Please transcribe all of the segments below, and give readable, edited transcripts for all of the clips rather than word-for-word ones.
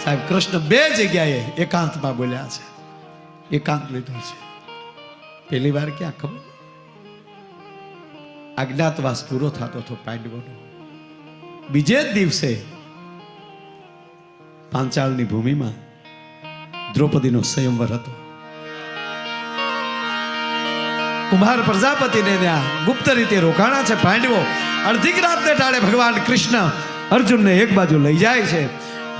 સાહેબ કૃષ્ણ બે જગ્યાએ એકાંતમાં બોલ્યા છે, એકાંત લીધો છે. પહેલી વાર ક્યાં ખબર, અજ્ઞાતવાસ પૂરો થતો હતો પાંડવોનો. બીજે જ દિવસે પાંચાળની ભૂમિમાં દ્રૌપદીનો સ્વયંવર હતો. કુમાર પ્રજાપતિને ત્યાં ગુપ્ત રીતે રોકાણા છે પાંડવો. અડધી રાતને ટાળે ભગવાન કૃષ્ણ અર્જુનને એક બાજુ લઈ જાય છે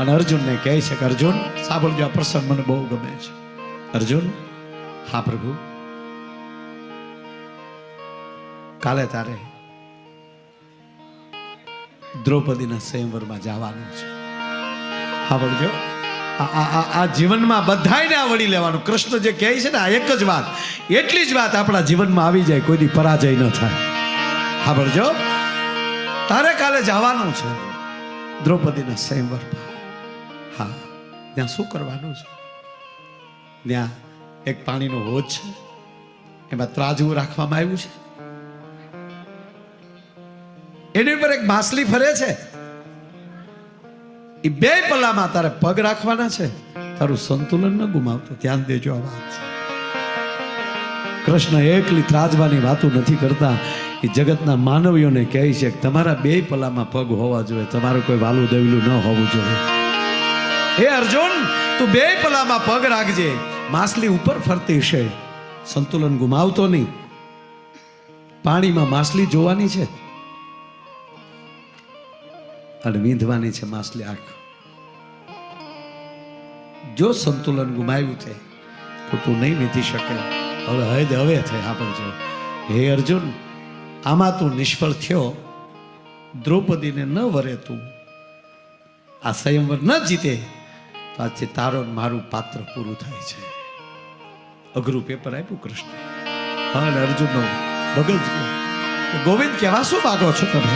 અને અર્જુનને કહે છે કે અર્જુન સાંભળજો, આ પ્રસંગ મને બહુ ગમે છે. અર્જુન, હા પ્રભુ, કાલે તારે દ્રૌપદીના સ્વયંવરમાં જવાનું છે. સાંભળજો, આ જીવનમાં બધાને આવડી લેવાનું. કૃષ્ણ જે કહે છે ને, આ એક જ વાત, એટલી જ વાત આપણા જીવનમાં આવી જાય, કોઈ દી પરાજય ન થાય. સાંભળજો, તારે કાલે જવાનું છે દ્રૌપદીના સ્વયંવરમાં. હા, ત્યાં શું કરવાનું છે? ત્યાં એક પાણીનો હોજ છે, એમાં ત્રાજવું રાખવામાં આવ્યું છે, એની ઉપર એક માછલી ફરે છે. એ બે પલ્લામાં તારે પગ રાખવાના છે. તારું સંતુલન ન ગુમાવતો, ધ્યાન દેજો આ વાત છે. કૃષ્ણ એકલી ત્રાજવાની વાતો નથી કરતા, એ જગતના માનવીઓને કહે છે કે તમારા બે પલ્લામાં પગ હોવા જોઈએ, તમારું કોઈ વાલું દેવલું ન હોવું જોઈએ. હે અર્જુન, તું બે પલ્લામાં પગ રાખજે. માછલી ઉપર ફરતી છે, સંતુલન ગુમાવતો નહીં. પાણીમાં માછલી જોવાની છે અને વીંધવાની છે માછલી આંખ. જો સંતુલન ગુમાવ્યું છે તો તું નહીં વીંધી શકે. હવે હવે થઈ આપણજો. હે અર્જુન, આમાં તું નિષ્ફળ થયો, દ્રૌપદીને ન વરે, તું આ સ્વયંવર ન જીતે, તો આજે તારો મારું પાત્ર પૂરું થાય છે. અઘરું પેપર આપ્યું કૃષ્ણ. અને અર્જુનનો બગલ ગોવિંદ, કેવા શું માગો છો તમે?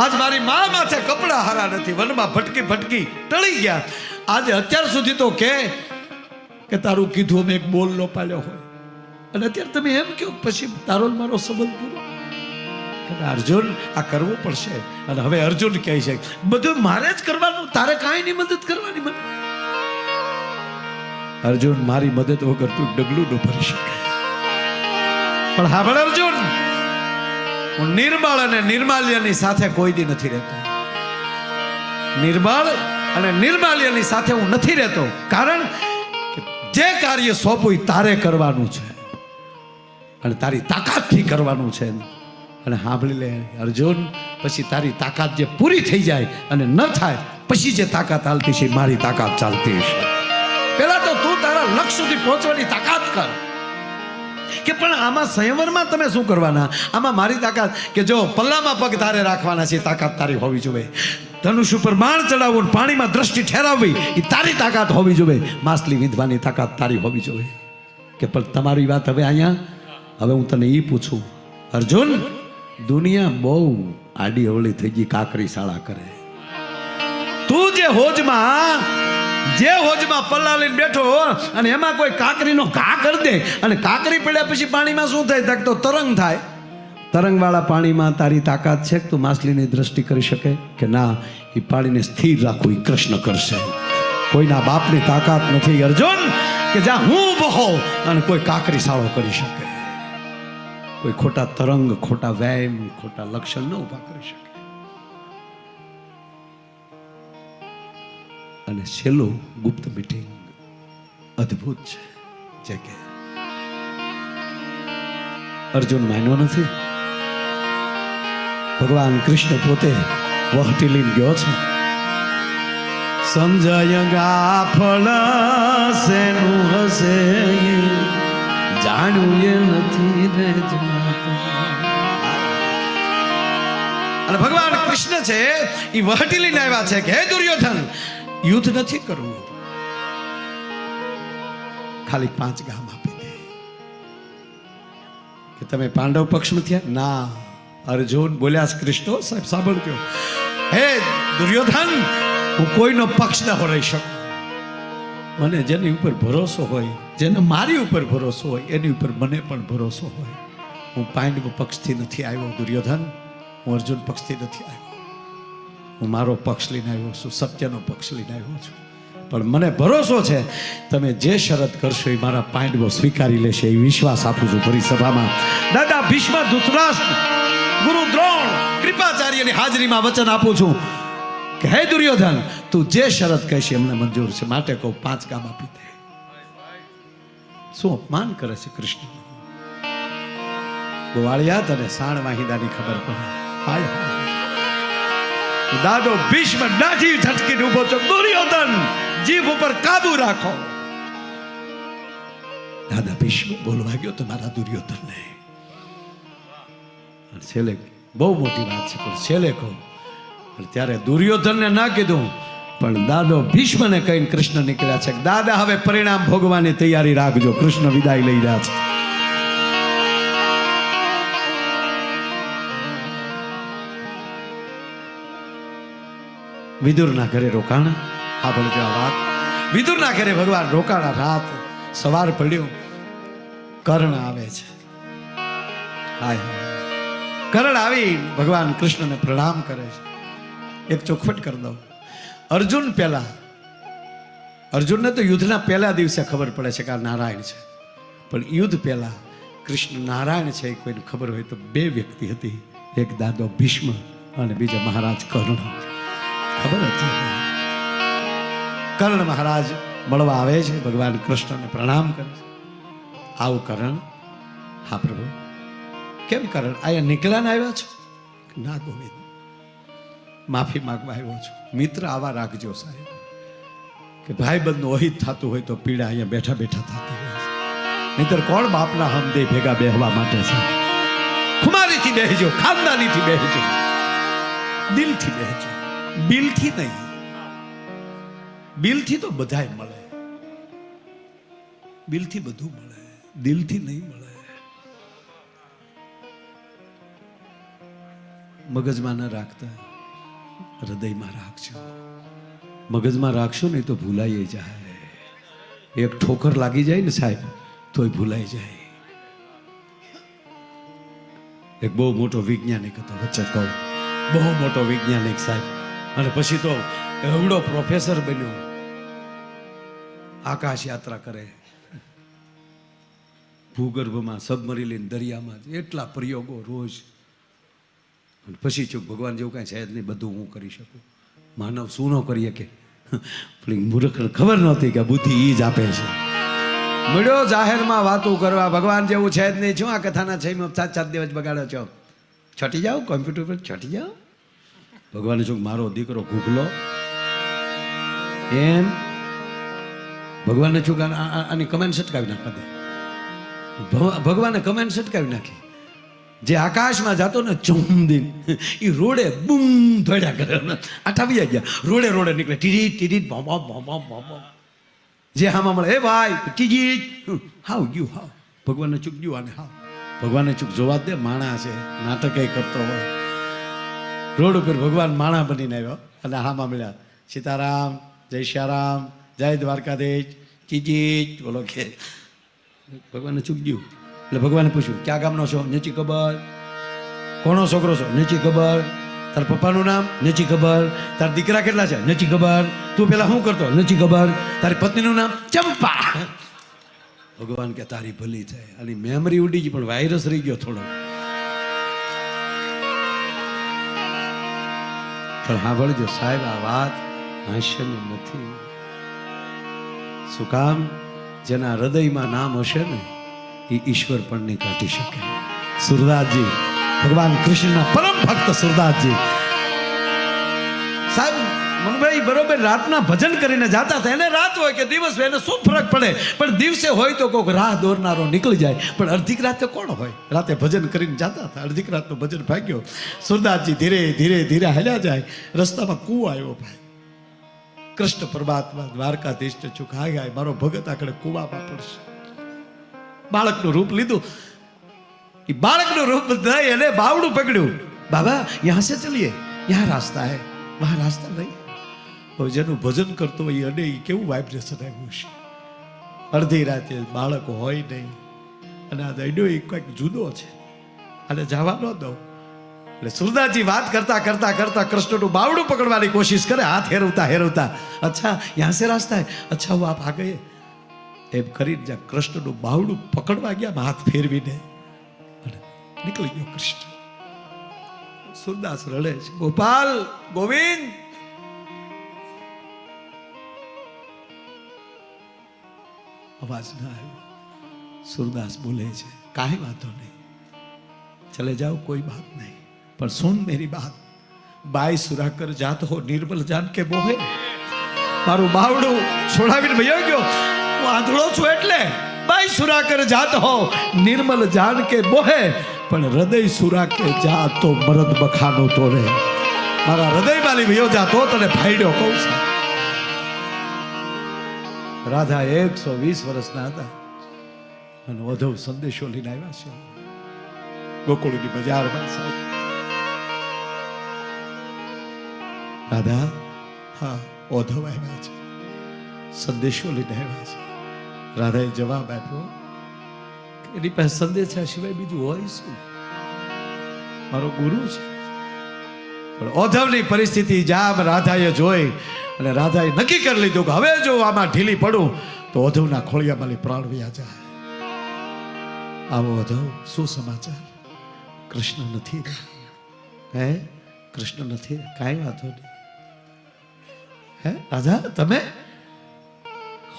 આજ મારી મા માથે કપડા હારા નથી, વનમાં ભટકી ભટકી ટળી ગયા. આજે અત્યાર સુધી તો કે તારું કીધું અમે એક બોલ નો પાડ્યો હોય, અને અત્યારે તમે એમ કહો પછી તારો મારો સંબંધ પૂરો. અર્જુન, આ કરવું પડશે. અને હવે અર્જુન કહે છે બધું મારે જ કરવાનું, તારે કાંઈ નહીં મદદ કરવાની. મને અર્જુન, મારી મદદ વગર તું ડગલું ન ભરી શકે. પણ હા ભલે અર્જુન, હું નિર્મળ અને નિર્માલ્યની સાથે કોઈ દી નથી રહેતો. નિર્મળ અને નિર્માલ્યની સાથે હું નથી રહેતો, કારણ કે જે કાર્ય સોંપું તારે કરવાનું છે અને તારી તાકાતથી કરવાનું છે. અને સાંભળી લે અર્જુન, પછી તારી તાકાત જે પૂરી થઈ જાય અને ન થાય, પછી જે તાકાત ચાલતી છે મારી તાકાત ચાલતી છે. પેલા તો તું તારા લક્ષ્ય સુધી પહોંચવાની તાકાત કર. કે પણ આમાં સંયમરમાં તમે શું કરવાના? આમાં મારી તાકાત, કે જો પલ્લામાં પગ તારે રાખવાના છે, તાકાત તારી હોવી જોઈએ. ધનુષ ઉપર બાણ ચડાવવું, પાણીમાં દ્રષ્ટિ ઠેરાવવી, એ તારી તાકાત હોવી જોઈએ. માછલી વીંધવાની તાકાત તારી હોવી જોઈએ. કે પણ તમારી વાત હવે અહીંયા, હવે હું તને એ પૂછું અર્જુન, દુનિયા બહુ આડી અવળી થઈ ગઈ, કાકરી શાળા કરે. તું જે હોજમાં પલ્લા લઈને બેઠો અને એમાં કોઈ કાકરીનો ઘા કરી દે, અને કાકરી પડ્યા પછી પાણીમાં શું થાય? તો તરંગ થાય. તરંગવાળા પાણીમાં તારી તાકાત છે કે તું માછલીની દ્રષ્ટિ કરી શકે? કે ના, એ પાણીને સ્થિર રાખવું એ કૃષ્ણ કરશે. કોઈના બાપની તાકાત નથી અર્જુન કે જ્યાં હું ઊભો હોઉં અને કોઈ કાકરી શાળો કરી શકે. કોઈ ખોટા તરંગ, ખોટા વ્યાયામ, ખોટા લક્ષણ ન ઊભા કરી શકે. અને છેલ્લું ગુપ્ત મીટિંગ અદ્ભુત છે, જે કે અર્જુન માન્યો નથી. ભગવાન કૃષ્ણ પોતે વહટી લઈને ગયો છે. સંજય ગાફળ સેનું હશે, જાણ્યું એ નથી રે જમાતું. અને ભગવાન કૃષ્ણ છે એ વહટી લઈને આવ્યા છે કે હે દુર્યોધન, યુદ્ધ નથી કરવું, ખાલી 5 ગામ આપી દે. કે તમે પાંડવ પક્ષમાં થયા? ના. અર્જુન બોલ્યા કૃષ્ણ, સાહેબ સાંભળજો, હે દુર્યોધન, હું કોઈનો પક્ષ ન રહી શકું. મને જેની ઉપર ભરોસો હોય, જેને મારી ઉપર ભરોસો હોય, એની ઉપર મને પણ ભરોસો હોય. હું પાંડવ પક્ષથી નથી આવ્યો દુર્યોધન, હું અર્જુન પક્ષથી નથી આવ્યો. હું મારો પક્ષ લઈને આવ્યો છું, સત્યનો પક્ષ લઈને આવ્યો છું. પણ મને ભરોસો છે તમે જે શરત કરશો એ મારા પાંડવો સ્વીકારી લેશે, એ વિશ્વાસ આપું છું ભરી સભામાં. દાદા ભીષ્મ, ધૃતરાષ્ટ્ર, ગુરુ દ્રોણ, કૃપાચાર્યની હાજરીમાં વચન આપું છું કે હે દુર્યોધન, તું જે શરત કહેશે એમને મંજૂર છે. માટે કહું 5 ગામ આપી દે. શું અપમાન કરે છે કૃષ્ણ. ગોવાળિયાત અને સાણ વાહિદાની ખબર પડે. હાય હાય, દાદો ભીષ્મ દાઢી ઝટકીને ઉભો છો. દુર્યોધન, જીભ ઉપર કાબુ રાખો. દાદા ભીષ્મ બોલવા ગયો તમારા દુર્યોધનને. છેલ્લે બહુ મોટી વાત છે પણ છેલ્લે કહું, ત્યારે દુર્યોધનને ના કીધું પણ દાદો ભીષ્મને કહીને કૃષ્ણ નીકળ્યા છે. દાદા હવે પરિણામ ભોગવાની તૈયારી રાખજો, કૃષ્ણ વિદાય લઈ રહ્યા છે. વિદુરના ઘરે રોકાણ. આ બોલજો આ વાત. વિદુરના ઘરે ભગવાન રોકાણા. રાત સવાર પડ્યું, કર્ણ આવે છે. હાય કર્ણ આવી ભગવાન કૃષ્ણને પ્રણામ કરે છે. એક ચોખવટ કરી દઉં. અર્જુન પહેલા, અર્જુનને તો યુદ્ધના પહેલા દિવસે ખબર પડે છે કે આ નારાયણ છે, પણ યુદ્ધ પહેલા કૃષ્ણ નારાયણ છે એ કોઈને ખબર હોય તો 2 વ્યક્તિ હતી. એક દાદો ભીષ્મ અને બીજા મહારાજ કર્ણ. ખબર હતી. કર્ણ મહારાજ મળવા આવે છે, ભગવાન કૃષ્ણને પ્રણામ કરે છે. આવું કર્ણ. હા પ્રભુ. કેમ કર્ણ અહીંયા નીકળ્યા આવ્યા છો? ના ગોવિંદ, માફી માંગવા આવ્યો છું. મિત્ર આવા રાખજો સાહેબ કે ભાઈબંધનું અહિત થતું હોય તો પીડા અહીંયા બેઠા બેઠા થતી હોય છે. નહીતર કોણ બાપના હમદે ભેગા બેહવા માટે છે? ખુમારીથી બેહજો, ખાનદાનીથી બેહજો, દિલથી બેહજો. બિલથી નહીં. બિલથી તો બધાય મળે, બિલથી બધું મળે, દિલથી નહીં મળે. મગજમાં ન રાખતા હૃદયમાં રાખજો. મગજમાં રાખશો નહીં તો ભૂલાઈ જાય. એક ઠોકર લાગી જાય ને સાહેબ તોય ભૂલાઈ જાય. એક બહુ મોટો વૈજ્ઞાનિક હતો, વચ્ચે કહું, બહુ મોટો વૈજ્ઞાનિક સાહેબ, અને પછી તો એવડો પ્રોફેસર બન્યો. આકાશ યાત્રા કરે, ભૂગર્ભમાં, સબમરીન, દરિયામાં, એટલા પ્રયોગો રોજ. અને પછી ચૂક ભગવાન જેવું કાંઈ છે જ નહીં, બધું હું કરી શકું. માનવ શું ન કરીએ કે મૂર્ખને ખબર નહોતી કે બુદ્ધિ એ જ આપે છે. મળ્યો જાહેરમાં વાતો કરવા, ભગવાન જેવું છે જ નહીં. શું આ કથાના 7 દિવસ બગાડ્યો છો? છટી જાઓ, કોમ્પ્યુટર પર છટી જાઓ. ભગવાને શું મારો દીકરો ઘૂઘલો એમ? ભગવાનને શું આની કમેન્ટ સટકાવી નાખવા દે. ભગવાને કમેન્ટ સટકાવી નાખી. જે આકાશમાં જતો ને ચમદીન એ રોડે બૂમ ધોડ્યા કરે. આઠાવી ગયા રોડે રોડે નીકળે, ટીડી ટીડી બોમ બોમ બોમ બોમ. જે હામાં મળે, એ ભાઈ ટીજી હાવ ગયું, હાવ. ભગવાનને ચૂક ગયું આને હાવ. ભગવાનને ચૂક જોવા દે, માણા છે, નાટક કરતો હોય. રોડ ઉપર ભગવાન માણા બનીને આવ્યો અને હામાં મળ્યા. સીતારામ, જય શ્યારામ, જય દ્વારકાધીશ, ચીજી બોલો કે. ભગવાનને ચૂક ગયું એટલે ભગવાને પૂછ્યું, ક્યાં ગામનો છો? નીચી ખબર. કોનો છોકરો છો? નીચી ખબર. તાર પપ્પાનું નામ? નીચી ખબર. તાર દીકરા કેટલા છે? નીચી ખબર. તું પેલા શું કરતો? નીચી ખબર. તારી પત્નીનું નામ? ચંપા. ભગવાન કે તારી ભલી થાય. આની મેમરી ઉડી ગઈ પણ વાયરસ રહી ગયો થોડો. પણ સાંભળજો સાહેબ, આ વાત હાસ્યની નથી. શું કામ? જેના હૃદયમાં નામ હશે ને એ ઈશ્વર પણ નહીં કાઢી શકે. સુરદાસજી, ભગવાન કૃષ્ણના પરમ ભક્ત સુરદાસજી સાહેબ, મનભાઈ બરોબર રાતના ભજન કરીને જાતા હતા. એને રાત હોય કે દિવસ હોય એને શું ફરક પડે? પણ દિવસે હોય તો કોઈક રાહ દોરનારો નીકળી જાય, પણ અડધીક રાતે કોણ હોય? રાતે ભજન કરીને જાતા હતા, અડધીક રાતનું ભજન ભાગ્યો. સુરદાસજી ધીરે ધીરે ધીરે હાલ્યા જાય. રસ્તામાં કૂવો આવ્યો ભાઈ. કૃષ્ણ પરમાત્મા દ્વારકાધીશ ચુકાઈ ગાય, મારો ભગત આકડે કૂવામાં પડશે. બાળકનું રૂપ લીધું. એ બાળકનું રૂપ લઈ એને બાવડું પકડ્યું. બાબા યહાં સે ચલીએ, યહાં રાસ્તા હે, વહાં રાસ્તા નહીં. હવે જેનું ભજન કરતો હોય અને એ કેવું વાઇબ્રેશન આવ્યું છે. અડધી રાતે બાળક હોય નહીં અને આ દૈડો એ કંઈક જુદો છે અને જવા ન દઉં. એટલે સુરદાસજી વાત કરતા કરતા કરતા કૃષ્ણનું બાવડું પકડવાની કોશિશ કરે, હાથ હેરવતા હેરવતા, અચ્છા યહાં સે રાસ્તા હે, અચ્છા वो आप आ गए, એમ કરીને જ્યાં કૃષ્ણનું બાવડું પકડવા ગયા હાથ ફેરવીને અને નીકળી ગયો કૃષ્ણ. સુરદાસ રડે છે, ગોપાલ ગોવિંદ. અવાજ ના આવ્યો. સુરદાસ બોલે છે, કાંઈ વાંધો નહીં, चले जाओ कोई बात नहीं, पर सुन मेरी बात, बाई सुराकर जात हो निर्मल जान के बोहे. मारू बावड़ू छोड़ावीने वयो गयो, હું આંધળો છું એટલે બાઈ સુરાકર જાત હો નિર્મલ જાન કે બોહે, પણ હૃદય સુરાકે જાત તો મરદ બખાનો તો રે. મારા હૃદયમાં વયો જાતો તને ભાઈડ્યો કહું છું. રાધા 120 વર્ષના હતા અને વધુ સંદેશો લઈને આવ્યા છે ગોકુળની બજારમાં. સાહેબ રાધા, હા ઓધવ આવ્યા છે, સંદેશો લઈને આવ્યા છે. રાધાએ જવાબ આપ્યો, એની પાસે સંદેશા સિવાય બીજું હોય શું, મારો ગુરુ છે. પણ ઓધવની પરિસ્થિતિ જામ રાધાએ જોઈ અને રાધાએ નક્કી કરી લીધું કે હવે જો આમાં ઢીલી પડું તો ઓધવના ખોળિયામાં પ્રાણ વયા જાય. આવો ઓધવ, શું સમાચાર? કૃષ્ણ નથી હે? કૃષ્ણ નથી, કાંઈ વાંધો નહીં. હે રાધા, તમે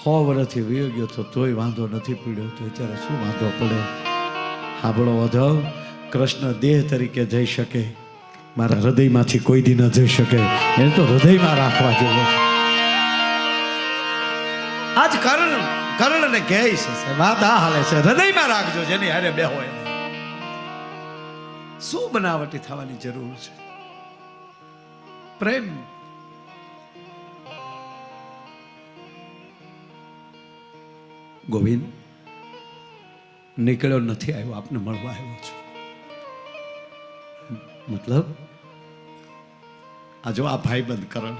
100 વર્ષથી વયો ગયો તો તોય વાંધો નથી પડ્યો, તો અત્યારે શું વાંધો પડે? સાંભળો ઓધવ, કૃષ્ણ દેહ તરીકે જઈ શકે, મારા હૃદયમાંથી કોઈ દી ન જઈ શકે, એને તો હૃદયમાં રાખવા જેવો છે. આજ કર્ણને કહે છે, વાત આ હાલે છે, હૃદયમાં રાખજો, જેની હારે બે હોય. શું બનાવટી થવાની જરૂર છે? પ્રેમ. ગોવિંદ નીકળ્યો નથી, આવ્યો આપને મળવા આવ્યો છું. મતલબ આ જો આ ભાઈબંધ કરણ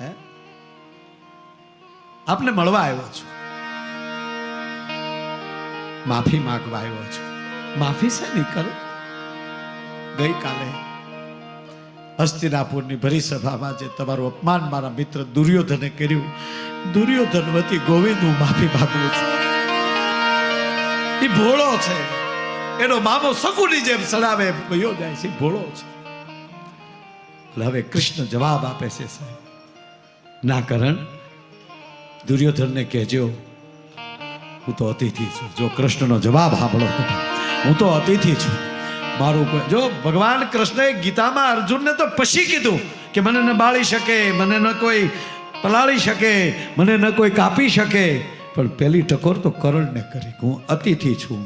હે, આપને મળવા આવ્યો છું, માફી માંગવા આવ્યો છું. માફી છે નહીં કર. ગઈકાલે હસ્તિનાપુરની ભરી સભામાં જે તમારું અપમાન મારા મિત્ર દુર્યોધને કર્યું, દુર્યોધન વતી ગોવિંદ હું માફી માંગુ છું. એ ભોળો છે, એનો મામો સકુની જેમ સડાવે વયો જાય છે, ભોળો છે. હવે કૃષ્ણ જવાબ આપે છે, સાહેબ ના કરણ, દુર્યોધનને કહેજો હું તો અતિથિ છું. જો કૃષ્ણનો જવાબ સાંભળો, હું તો અતિથિ છું. મારું કોઈ, જો ભગવાન કૃષ્ણએ ગીતામાં અર્જુનને તો પછી કીધું કે મને ન બાળી શકે, મને ન કોઈ પલાળી શકે, મને ન કોઈ કાપી શકે, પણ પહેલી ટકોર તો કરણને કરી. હું અતિથિ છું,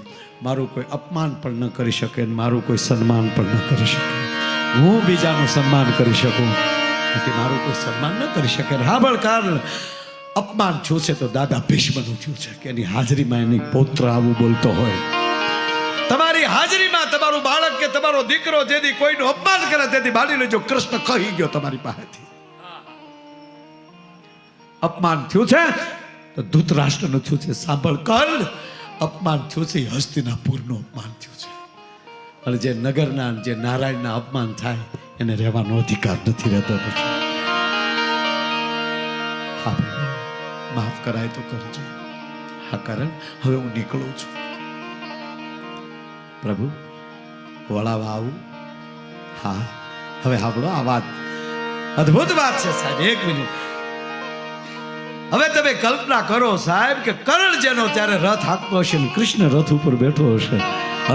મારું કોઈ અપમાન પણ ન કરી શકે, મારું કોઈ સન્માન પણ ન કરી શકે. હું બીજાનું સન્માન કરી શકું, મારું કોઈ સન્માન ન કરી શકે. હા પણ કારણ અપમાન થયું છે તો દાદા ભીષ્મનું થયું છે કે એની હાજરીમાં એની પૌત્ર આવું બોલતો હોય. તમારી હાજરીમાં તમારું બાળક કે તમારો દીકરો જેથી કોઈનું અપમાન કરે તેથી બાળી લેજો, કૃષ્ણ કહી ગયો તમારી પાસેથી. અપમાન થયું છે તો ધૃતરાષ્ટ્રનું થયું છે. સાંભળ કર્ણ, અપમાન થયું છે હસ્તિનાપુરનું અપમાન થયું છે. અને જે નગરના જે નારાયણના અપમાન થાય એને રહેવાનો અધિકાર નથી રહેતો. પછી હા માફ કરાય તો કરજો. હા કારણ હવે હું નીકળું છું. પ્રભુ વળાવા આવું? હા હવે સાંભળો, આ વાત અદ્ભુત વાત છે સાહેબ. એક મિનિટ, હવે તમે કલ્પના કરો સાહેબ કે કર્ણ જેનો ત્યારે રથ હાંકતો હશે ને કૃષ્ણ રથ ઉપર બેઠો હશે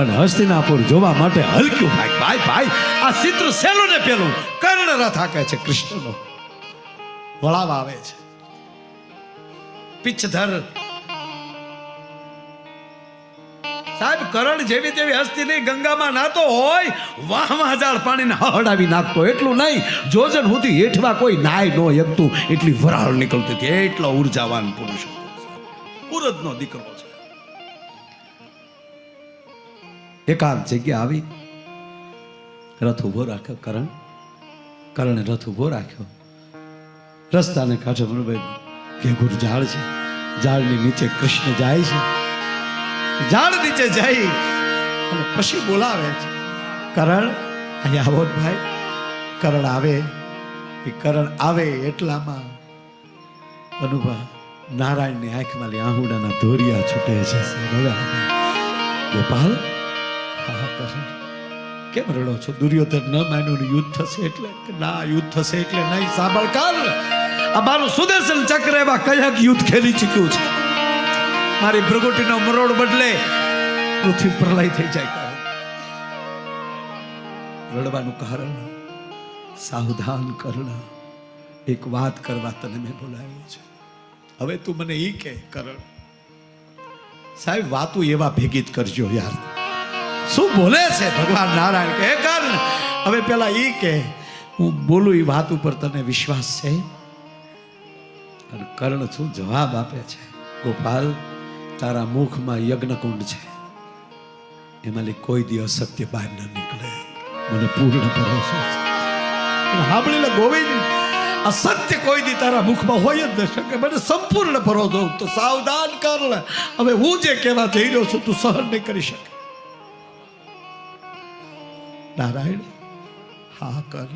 અને હસ્તિનાપુર જોવા માટે હલક્યું ભાઈ ભાઈ ભાઈ આ ચિત્ર સેલું ને પેલું કર્ણ રથ હાંકે છે, કૃષ્ણનો વળાવા આવે છે. પીછધર સાહેબ, કરણ જેવી તેવી હસ્તી નહીં, ગંગામાં નાતો હોય વાહમાં હજાર પાણીને હડાવી નાખતો, એટલું નહીં જોજન સુધી હેઠવા કોઈ નાય નો એકતું, એટલી વરાળ નીકળતી હતી. એટલો ઉર્જાવાન પુરુષ, ઉરદનો દીકરો છે. એકાંત જગ્યા આવી, રથ ઉભો રાખ્યો કરણે રથ ઉભો રાખ્યો. રસ્તાને કાંઠે ઘેઘુર ઝાડ છે, ઝાડની નીચે કૃષ્ણ જાય છે. ઝાડ નીચે જઈ અને પછી બોલાવે છે, કરણ અહીંયા આવો ને ભાઈ. કરણ આવે, એ કરણ આવે એટલામાં અનુભા નારાયણની આંખમાં આહુડાના ધોરિયા છૂટે છે. હવે ગોપાલ, હા કરણ કેમ રડો છો? દુર્યોધન ન માન્યો ને યુદ્ધ થશે એટલે? ના, યુદ્ધ થશે એટલે નહીં. સાંભળ કર, આ મારું સુદર્શન ચક્ર એવા કયાક યુદ્ધ ખેલી ચૂક્યું છે. મારી ભ્રુકુટીનો મરોડ બદલે પૃથ્વી પ્રલય થઈ જાય. રડવાનું કારણ સાવધાન કરણ, એક વાત કરવા તને મેં બોલાવ્યો છે. હવે તું મને ઈ કે કરણ સાહેબ, વાતું એવા ભેગી જ કરજો યાર. શું બોલે છે ભગવાન નારાયણ? કે કરણ હવે પેલા ઈ કે હું બોલું એ વાત ઉપર તને વિશ્વાસ છે? અને કરણ શું જવાબ આપે છે? ગોપાલ, તારા મુખમાં યજ્ઞકુંડ છે, એમાંથી કોઈ દી અસત્ય બહાર ન નીકળે, મને પૂર્ણ ભરોસો છે. સાંભળી લે ગોવિંદ, અસત્ય કોઈ દી તારા મુખમાં હોય જ ન શકે, મને સંપૂર્ણ ભરોસો. તો સાવધાન કર લે. હવે હું જે કહેવા જઈ રહ્યો છું તું સહન નહીં કરી શકે. નારાયણ, હા કર,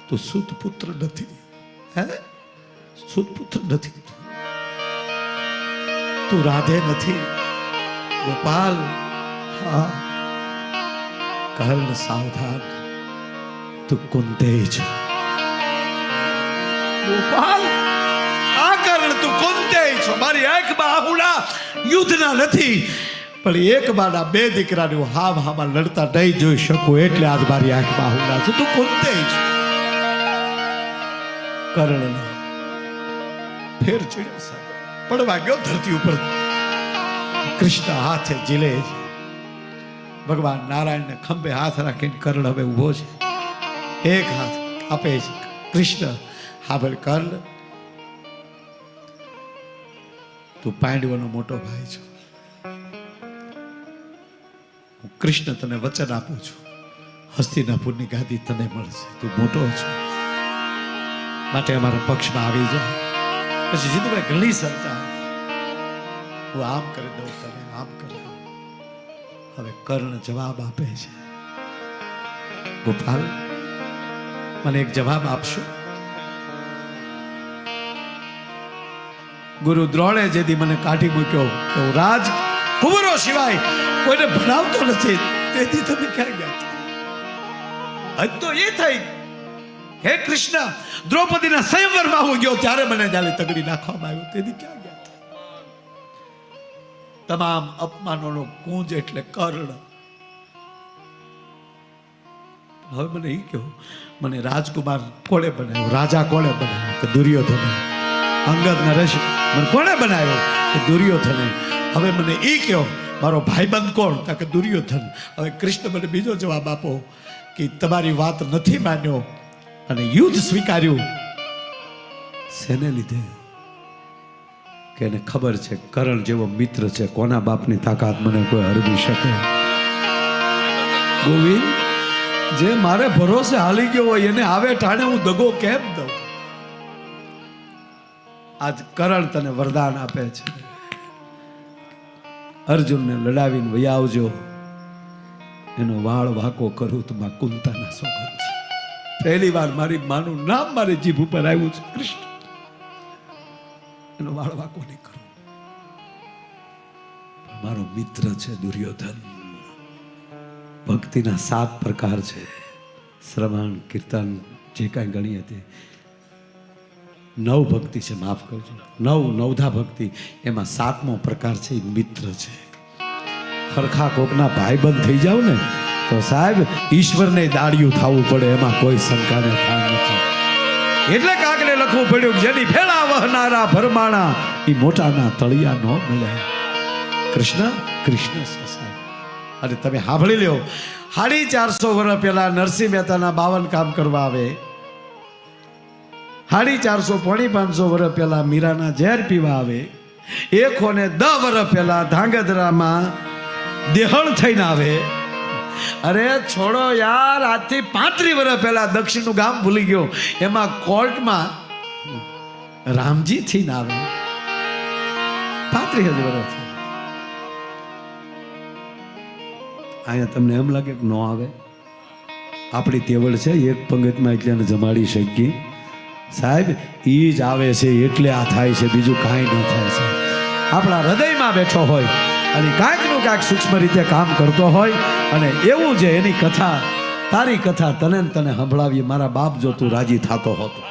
તું સુત પુત્ર નથી. હે, સુત પુત્ર નથી, તું રાધે નથી. ગોપાલ, હા કર્ણ સાવધાન, તું કુંતેય છે. ગોપાલ, આ કર્ણ તું કુંતેય છો. મારી આંખમાં આહુડા યુદ્ધના નથી, પણ એક બાના બે દીકરાને હું હામ હામાં લડતા નહીં જોઈ શકું, એટલે આજ મારી આંખમાં આહુડા છે. તું કુંતેય છે. કર્ણ ફેર ચડ્યો સાહેબ, પડવા ગયો ધરતી ઉપર. કૃષ્ણ હાથે ઝીલે છે. ભગવાન નારાયણને ખંભે હાથ રાખીને કર્ણ હવે ઊભો છે. એક હાથ આપે છે કૃષ્ણ. હા ભાઈ કર્ણ, તું પાંડવોનો મોટો ભાઈ છો. હું કૃષ્ણ તને વચન આપું છું, હસ્તિનાપુરની ગાદી તને મળશે. તું મોટો છો માટે અમારા પક્ષમાં આવી જાય. પછી જીતુભાઈ ઘણી સરતા, હું આમ કરી દઉં, તને આમ કરી દઉં. હવે કર્ણ જવાબ આપે છે. ગોપાલ, મને એક જવાબ આપશો? ગુરુ દ્રોણે જેથી મને કાઢી મૂક્યો કે હું રાજ કુંવરો સિવાય કોઈને ભણાવતો નથી, તેથી તમે ક્યાં ગયા? હજ તો એ થઈ, હે કૃષ્ણ, દ્રૌપદીના સંયમરમાં હું ગયો ત્યારે મને જાલી તગડી નાખવામાં આવ્યો, તેથી ક્યાં ગયા? તમામ અપમાનોનો કુંજ એટલે કર્ણ. હવે મને એ કહો, મને રાજકુમાર કોણે બનાવ્યો? રાજા કોણે બનાવ્યો? કે દુર્યોધને. અંગદના ઋષિ મને કોણે બનાવ્યો? કે દુર્યોધને. હવે મને એ કહો, મારો ભાઈબંધ કોણ? કે દુર્યોધન. હવે કૃષ્ણ મને બીજો જવાબ આપો કે તમારી વાત નથી માન્યો અને યુદ્ધ સ્વીકાર્યું, શેને લીધે? કે એને ખબર છે કરણ જેવો મિત્ર છે, કોના બાપની તાકાત મને કોઈ હરવી શકે? ગોવિંદ, જે મારે ભરોસે હાલી ગયો હોય એને આવે ટાણે હું દગો કેમ દઉં? આજ કરણ તને વરદાન આપે છે, અર્જુનને લડાવીને વયા આવજો, એનો વાળ વાકો કરું તો માં કુંતાના સોગંદ છે. પહેલી વાર મારી માનું નામ મારી જીભ ઉપર આવ્યું છે કૃષ્ણ, એનો વાળ વાકો નહીં કરું. મારો મિત્ર છે દુર્યોધન. ભક્તિના 7 પ્રકાર છે, શ્રવણ, કીર્તન, જે કાંઈ ગણી હતી. 9 ભક્તિ છે, માફ કરજો, 9 ભક્તિ. એમાં 7મો પ્રકાર છે મિત્ર છે. હરખા કોકના ભાઈબંધ થઈ જાવ ને તો સાહેબ ઈશ્વરને દાડિયું થવું પડે, એમાં કોઈ શંકાને સ્થાન નથી. એટલે કાકને લખવું પડ્યું, જેની ભેળા વહનારા ભરમાણા એ મોટાના તળિયા ન મળે. કૃષ્ણ કૃષ્ણ સસાય. અને તમે સાંભળી લ્યો, 450 વર્ષ પહેલા નરસિંહ મહેતાના 52 કામ કરવા આવે, 450 પોણી 500 વર્ષ પહેલા મીરાના ઝેર પીવા આવે, 110 વર્ષ પહેલા ધાંગધ્રામાં દેહણ થઈને આવે. અરે છોડો યાર, આજથી 35 વર્ષ પહેલા દક્ષિણનું ગામ ભૂલી ગયો, એમાં કોર્ટમાં રામજી થઈને આવે. 35 વર્ષ. અહીંયા તમને એમ લાગે કે ન આવે? આપણી તેવડ છે એક પંગતમાં એટલે એને જમાડી શકીએ. સાહેબ એ જ આવે છે એટલે આ થાય છે, બીજું કાંઈ ન થાય છે. આપણા હૃદયમાં બેઠો હોય અને કાંઈકનું કાંઈક સૂક્ષ્મ રીતે કામ કરતો હોય અને એવું છે એની કથા, તારી કથા તને ને તને સંભળાવીએ મારા બાપ જો તું રાજી થતો હતો.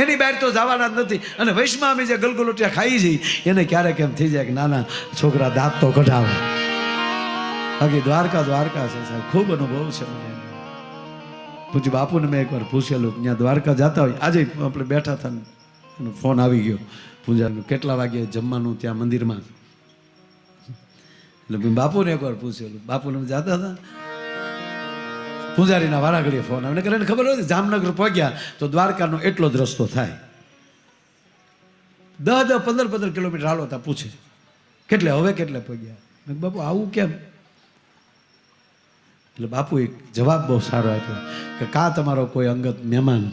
એની બહાર તો જવાના જ નથી. અને વૈષ્ણવ અમે જે ગલગલોટિયા ખાઈ જઈ એને ક્યારેક એમ થઈ જાય કે નાના છોકરા દાંત તો કઢાવે. બાકી દ્વારકા દ્વારકા છે સાહેબ, ખૂબ અનુભવ છે મને. પૂછ્યું બાપુને મેં એકવાર પૂછેલું, ત્યાં દ્વારકા જતા હોય, આજે આપણે બેઠા હતા ને ફોન આવી ગયો પૂજાનું, કેટલા વાગે જમવાનું ત્યાં મંદિરમાં? એટલે બાપુને એકવાર પૂછેલું, બાપુને જતા હતા પૂજારીના વારાઘડીએ ફોન આવે કરે ખબર હોય જામનગર પહોંચ્યા તો દ્વારકાનો એટલો જ રસ્તો થાય, 10 15 કિલોમીટર હાલો તા પૂછે કેટલે હવે કેટલે પહોંચ્યા? મેં બાપુ આવું કેમ? એટલે બાપુ એક જવાબ બહુ સારો આપ્યો કે કાં તમારો કોઈ અંગત મહેમાન,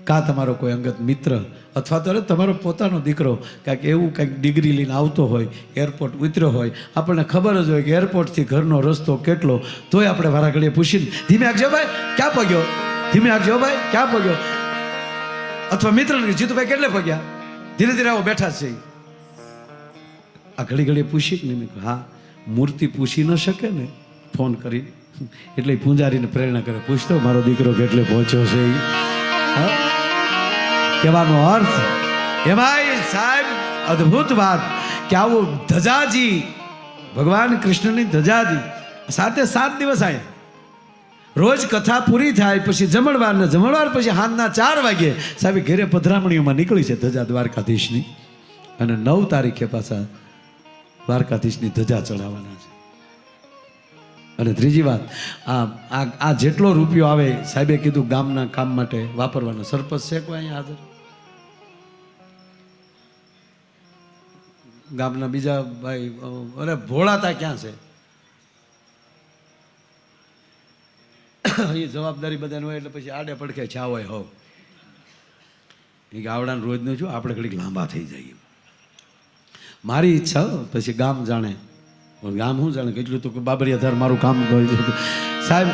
કાં તમારો કોઈ અંગત મિત્ર, અથવા તો તમારો પોતાનો દીકરો કાંઈક એવું કંઈક ડિગ્રી લઈને આવતો હોય, એરપોર્ટ ઉતર્યો હોય, આપણને ખબર જ હોય કે એરપોર્ટથી ઘરનો રસ્તો કેટલો, તોય આપણે વારાઘડીએ પૂછીને ધીમે આગજો ભાઈ ક્યાં પગ્યો, ધીમે આગજો ભાઈ ક્યાં પગ્યો, અથવા મિત્રને જીતુભાઈ કેટલે પગ્યા, ધીરે ધીરે આવો બેઠા છે. આ ઘડીએ પૂછી ને મેં હા મૂર્તિ પૂછી ન શકે ને ફોન કરી, એટલે પૂંજારીને પ્રેરણા કરે પૂછતો મારો દીકરો કેટલે પહોંચ્યો છે. કહેવાનો અર્થ એમાં સાહેબ અદ્ભુત વાત કે આવું ધજાજી ભગવાન કૃષ્ણની ધજાજી સાથે 7 દિવસ આવ્યા. રોજ કથા પૂરી થાય પછી જમણવાર ને જમણવાર પછી સાંજના 4 વાગે સાહેબ ઘેરે પધરામણીઓમાં નીકળી છે ધજા દ્વારકાધીશની, અને 9 તારીખે પાછા દ્વારકાધીશની ધજા ચડાવવાના છે. અને ત્રીજી વાત આ જેટલો રૂપિયો આવે સાહેબે કીધું ગામના કામ માટે વાપરવાનો. સરપંચ છે કોઈ અહીંયા હાજર? ગામના બીજા ભાઈ? અરે ભોળાતા ક્યાં છે? એ જવાબદારી બધાને હોય એટલે પછી આડે પડખે છા હોય હો એ ગાવડાને રોજનું છું આપણે ઘડીક લાંબા થઈ જઈએ. મારી ઈચ્છા પછી ગામ જાણે, ગામ શું જાણે કેટલું તો બાબરિયાધાર મારું કામ કરી દીધું સાહેબ.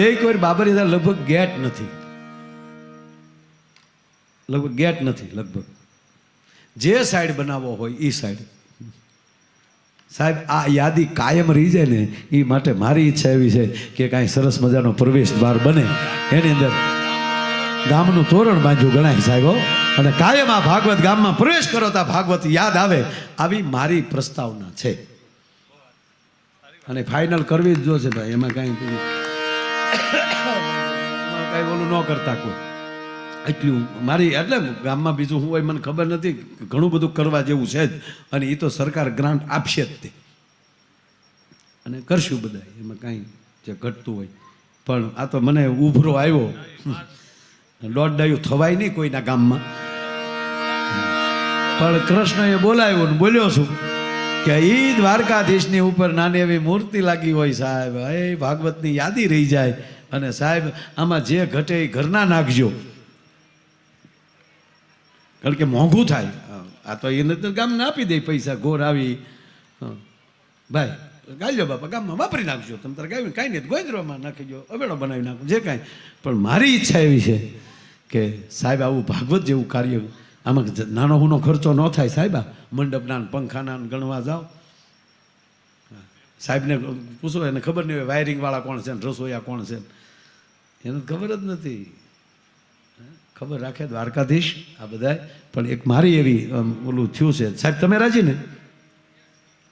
2 વાર બાબરિયાધાર લગભગ ગેટ નથી, લગભગ જે સાઈડ બનાવવો હોય એ સાઈડ સાહેબ આ યાદી કાયમ રહી જાય ને એ માટે મારી ઈચ્છા એવી છે કે કાંઈ સરસ મજાનો પ્રવેશ દ્વાર બને, એની અંદર ગામનું તોરણ બાંધ્યું ગણાય સાહેબ, અને કાયમ આ ભાગવત ગામમાં પ્રવેશ કરો તો ભાગવત યાદ આવે, આવી મારી પ્રસ્તાવના છે. અને ફાઇનલ કરવી જ જો છે ભાઈ, એમાં કાંઈ ઓલું ન કરતા કોઈ. એટલું મારી એટલે ગામમાં બીજું શું હોય મને ખબર નથી, ઘણું બધું કરવા જેવું છે જ, અને એ તો સરકાર ગ્રાન્ટ આપશે જ તે, અને કરશું બધા, એમાં કાંઈ જે ઘટતું હોય. પણ આ તો મને ઉભરો આવ્યો, દોડડાયું થવાય નહીં કોઈના ગામમાં, પણ કૃષ્ણએ બોલાવ્યો ને બોલ્યો છું કે એ દ્વારકાધીશની ઉપર નાની એવી મૂર્તિ લાગી હોય સાહેબ, એ ભાગવતની યાદી રહી જાય, અને સાહેબ આમાં જે ઘટે એ ઘરના નાખજો, કારણ કે મોંઘું થાય. આ તો એને તો ગામને આપી દે પૈસા, ગોર આવી ભાઈ ગાયજો બાપા ગામમાં વાપરી નાખજો, તમે તારે ગાયું કાંઈ નહીં ગોંદરોમાં નાખી દો, અવેડો બનાવી નાખો, જે કાંઈ. પણ મારી ઈચ્છા એવી છે કે સાહેબ આવું ભાગવત જેવું કાર્ય, આમાં નાનો હુનો ખર્ચો ન થાય સાહેબ. આ મંડપના પંખાના ગણવા જાઓ, સાહેબને પૂછો એને ખબર નહીં હોય વાયરિંગવાળા કોણ છે, રસોઈયા કોણ છે, એને ખબર જ નથી. ખબર રાખે દ્વારકાધીશ આ બધા. પણ એક મારી એવી ઓલું થયું છે સાહેબ, તમે રાજી ને?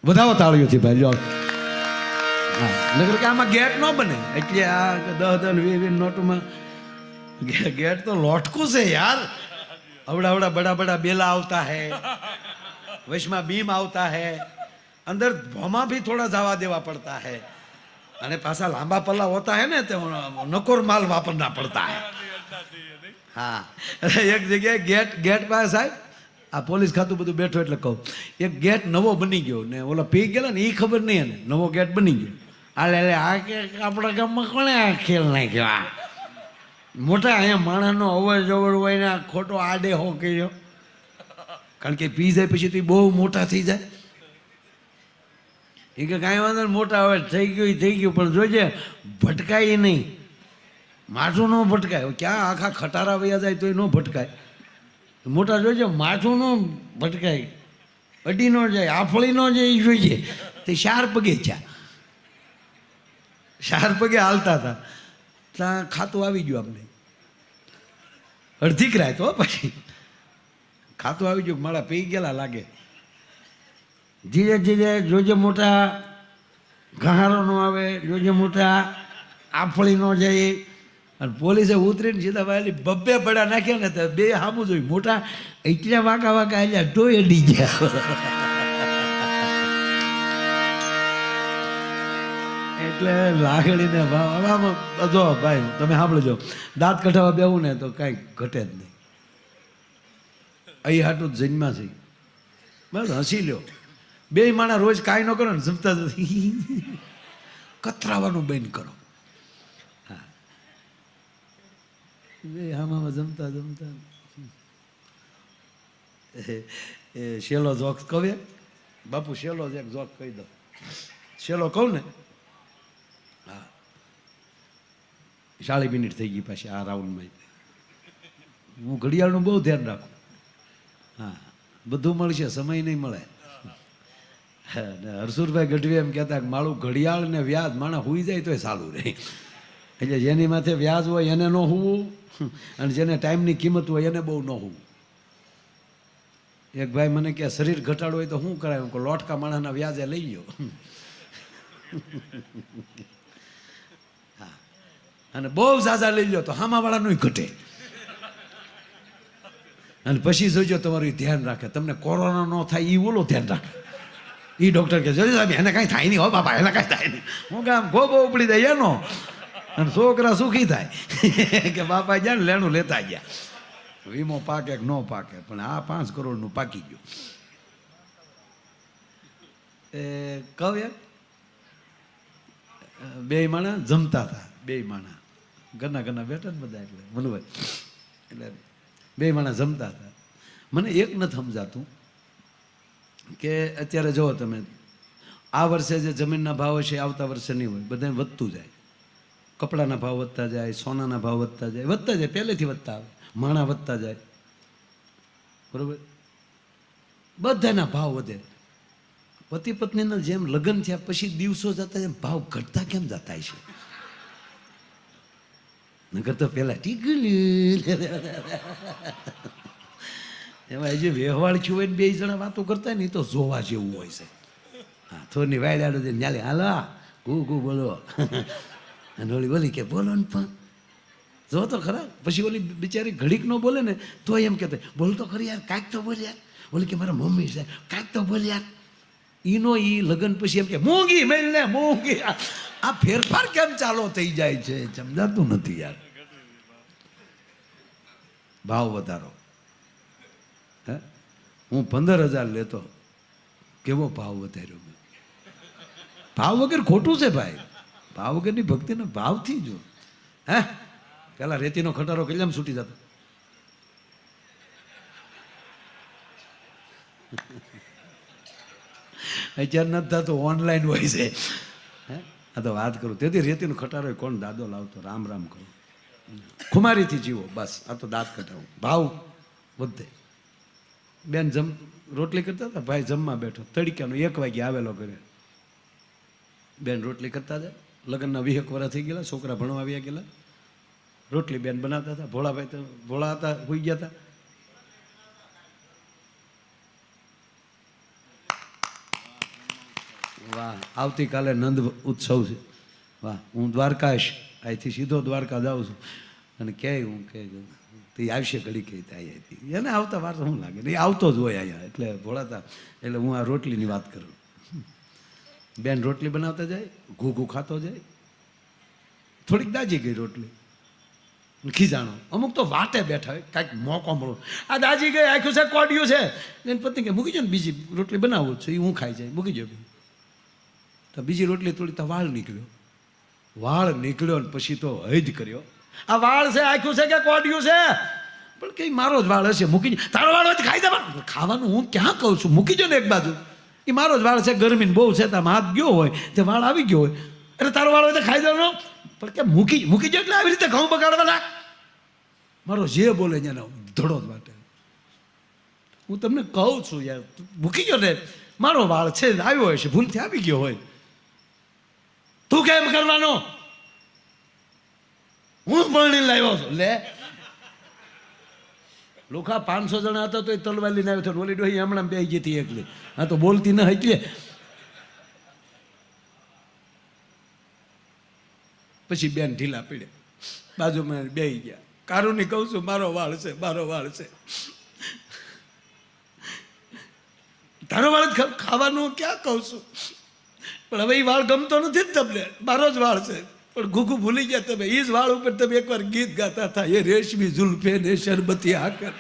વધાવો તાળીઓથી ભાઈ લો. હા નગર કે આમાં ગેટ ન બને એટલે આ 10 20 નોટમાં ગેટ તો લોટકું છે યાર. અવડા બડા બડા બેલા આવતા હૈ, વશમાં बीम આવતા હૈ, अंदर भोमा भी थोड़ा जवा देवा पड़ता है, અને પાછા લાંબા પલ્લા હોતા હે ને તો નકોર માલ વાપરના પડતા હે. હા એક જગ્યાએ ગેટ પાસે સાહેબ આ પોલીસ ખાતું બધું બેઠો એટલે કહું, એક ગેટ નવો બની ગયો ને ઓલા પી ગયેલા ને એ ખબર નહીં, એને નવો ગેટ બની ગયો. આ કે આપણા ગામમાં કોણે આ ખેલ નાખ્યો? આ મોટા અહીંયા માણસનો અવર જવર હોય ને ખોટો આડે હો કર્યો, કારણ કે પી જાય પછી તો બહુ મોટા થઈ જાય. એ કે કાંઈ વાંધો નહીં, મોટા હવે થઈ ગયું પણ જોજે ભટકાય નહીં, માથું ન ભટકાય. ક્યાં આખા ખટારા વયા જાય તો એ ન ભટકાય. મોટા જોજે માથું ન ભટકાય, અડી ન જાય, આફળી ન જાય, એ જોઈએ. તે 4 પગે થયા, 4 પગે હાલતા હતા. ત્યાં ખાતું આવી ગયું આપણે અડધી કરાય તો પછી ખાતું આવી ગયું, મારા પી ગયેલા લાગે. ધીરે ધીરે જોજે મોટા ઘહારો ન આવે, જોજે મોટા આફળી ન જાય. અને પોલીસે ઉતરીને સીધા ભાઈ 2 પડા નાખ્યા ને તો 2 સામું જોયું. મોટા એટલા વાંકા આવ્યા ટોય અડી ગયા. એટલે લાગણીને ભાવ જો ભાઈ તમે સાંભળજો, દાંત કઢાવવા બેવું ને તો કાંઈ ઘટે જ નહીં. અહીં હાટું જ જન્મા છે, બસ હસી લ્યો. 2 માણા રોજ કાંઈ ન કરો ને જમતા કતરાવાનું બંધ કરો. હા, 2 આમાં જમતા જમતા શેલો જોક કહે બાપુ, શેલો જ એક જોક કહી દો. શેલો કહું ને, હા 40 મિનિટ થઈ ગઈ પાછી આ રાઉન્ડમાં. હું ઘડિયાળનું બહુ ધ્યાન રાખું. હા, બધું મળશે, સમય નહીં મળે. હરસુરભાઈ ગઢવી એમ કહેતા કે મારું ઘડિયાળ ને વ્યાજ માણસ હુઈ જાય તોય સારું રહે. એટલે જેની માથે વ્યાજ હોય એને ન હોવું, અને જેને ટાઈમની કિંમત હોય એને બહુ ન હોવું. એક ભાઈ મને કહે શરીર ઘટાડો હોય તો શું કરાય? હું લોટકા માણસના વ્યાજે લઈ ગયો. હા, અને બહુ ઝાઝા લઈ લો તો હામાવાળાનું ઘટે. અને પછી જોજો તમારું ધ્યાન રાખે, તમને કોરોના ન થાય એ ઓલો ધ્યાન રાખે. એ ડૉક્ટર કે જોજો સાહેબ એને કાંઈ થાય નહીં, હો બાપા એને કાંઈ થાય નહીં. હું કામ ગોબો ઉપડી જાય એનો, અને છોકરા સુખી થાય કે બાપા ગયા ને લેણું લેતા ગયા. વીમો પાકે કે ન પાકે, પણ આ 5 કરોડનું પાકી ગયું. એ કહું યાર, 2 માણા જમતા હતા, 2 માણા ઘરના બેઠા ને બધા. એટલે મનુભાઈ એટલે 2 માણા જમતા હતા. મને એક નથી સમજાતું કે અત્યારે જુઓ તમે, આ વર્ષે જે જમીનના ભાવ છે આવતા વર્ષે નહીં હોય, બધાને વધતું જાય. કપડાના ભાવ વધતા જાય, સોનાના ભાવ વધતા જાય, પહેલેથી વધતા આવે. માણા વધતા જાય, બરોબર, બધાના ભાવ વધે. પતિ પત્નીના જેમ લગ્ન થયા પછી દિવસો જતા એમ ભાવ ઘટતા કેમ જતા છે? નગર તો પેલા ટીકલી એમાં જે વ્યવહાર થયું હોય ને 2 જણા વાતો કરતા ને એ તો જોવા જેવું હોય છે. હા, થોડની વાયડાડો દે ન્યાલે હાલા ગુ બોલો, અને ઓલી બોલી કે બોલો ને પણ જો તો ખરા. પછી ઓલી બિચારી ઘડીક ન બોલે ને તો એમ કહેતા બોલ તો ખરી યાર, કાંઈક તો બોલ યાર. ઓલી કે મારા મમ્મી છે, કાંઈક તો બોલ યાર. ઈનો ઈ લગ્ન પછી એમ કે મોંઘી મેલ ને મોંઘી. આ ફેરફાર કેમ ચાલો થઈ જાય છે સમજાતું નથી યાર. ભાવ વધારો, હે હું 15,000 લેતો, કેવો ભાવ વધાર્યો મેં. ભાવ વગર ખોટું છે ભાઈ, ભાવ વગરની ભક્તિને ભાવથી જો. હે પેલા રેતીનો ખટારો કેમ છૂટી જતો? અત્યારે નથી થતું, ઓનલાઈન હોય છે. હે આ તો વાત કરું, તેથી રેતીનો ખટારો કોણ દાદો લાવતો? રામ રામ કરો, ખુમારીથી જીવો બસ. આ તો દાંત કઢાવું, ભાવ વધે. બેન રોટલી કરતા હતા, ભાઈ જમવા બેઠો, તડક્યાનો 1 વાગે આવેલો ઘરે. બેન રોટલી કરતા હતા, લગ્નના 20 વર્ષ થઈ ગયેલા, છોકરા ભણવા આવ્યા ગયેલા. રોટલી બેન બનાવતા હતા, ભોળાભાઈ તો ભોળા હતા, હોઈ ગયા હતા. વાહ, આવતીકાલે નંદ ઉત્સવ છે. વાહ, હું દ્વારકાશ અહીંથી સીધો દ્વારકા જાઉં છું. અને કહે હું કે તે આવશે ઘડી કહી ત્યાં એને આવતા વાર શું લાગે? નહીં આવતો જ હોય અહીંયા. એટલે ભોળાતા એટલે હું આ રોટલીની વાત કરું. બેન રોટલી બનાવતા જાય, ઘૂઘું ખાતો જાય. થોડીક દાજી ગઈ રોટલી, ખીજાણો. અમુક તો વાટે બેઠા હોય, કાંઈક મોકો મળો, આ દાજી ગઈ, આખ્યું છે, કોડ્યું છે. એને પત્ની કે મૂકી જો ને, બીજી રોટલી બનાવું છે, એ હું ખાઈ જાય, મૂકી જો. તો બીજી રોટલી તોડી તો વાળ નીકળ્યો ને પછી તો હૈદ કર્યો. આ વાળ છે, આખ્યું છે કે કોડ્યું છે? પણ કઈ મારો જ વાળ હશે, મૂકી તારો વાળ હોય ખાઈ જવાનું. ખાવાનું હું ક્યાં કહું છું, મૂકી જો ને એક બાજુ. એ મારો જ વાળ છે, ગરમી બહુ છે, તામ હાથ ગયો હોય તે વાળ આવી ગયો હોય, એટલે તારો વાળ હોય તો ખાઈ દેવાનો. પણ કે મૂકી જો એટલે આવી રીતે ઘઉં બગાડવાના. મારો જે બોલે એને ધડો જ માટે. હું તમને કહું છું યાર, મૂકી ગયો ને, મારો વાળ છે, આવ્યો હોય છે, ભૂલથી આવી ગયો હોય, તું કેમ કરવાનો? હું પરણી લાવ્યો છું. લે લોખા 500 જણા હતા તો એ તલવાર લઈને આવ્યો હતો. ઓલી ડોહી હમણાં બે ગઈ હતી એકલી. હા તો બોલતી ન હતી. પછી બેન ઢીલા પીડે, બાજુમાં બેહી ગયા. કારુની કહું છું મારો વાળ છે, મારો વાળ છે. તારો વાળ ખાવાનું ક્યાં કહું છું, પણ હવે એ વાળ ગમતો નથી જ તમને. મારો જ વાળ છે, પણ ઘૂઘું ભૂલી ગયા તમે. એ જ વાળ ઉપર તમે એકવાર ગીત ગાતા હતા, એ રેશમી જુલ્ફે ને શરબતી આકર.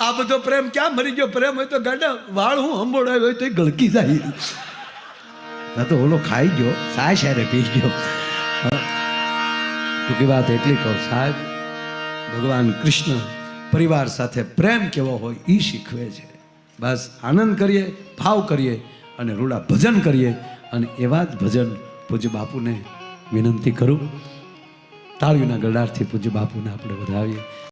આ બધો પ્રેમ ક્યાં મરી ગયો? પ્રેમ હોય તો ગાડા વાળ હું અંબોડાયો હોય તો એ ગળકી જાય. ના તો ઓલો ખાઈ ગયો, સાય શાયરે પી ગયો. ટૂંકી વાત એટલી કહું સાહેબ, ભગવાન કૃષ્ણ પરિવાર સાથે પ્રેમ કેવો હોય એ શીખવે છે. બસ આનંદ કરીએ, ભાવ કરીએ અને રૂડા ભજન કરીએ. અને એવા જ ભજન પૂજ્ય બાપુને વિનંતી કરું, તાળીઓના ગળારથી પૂજ્ય બાપુને આપણે વધાવીએ.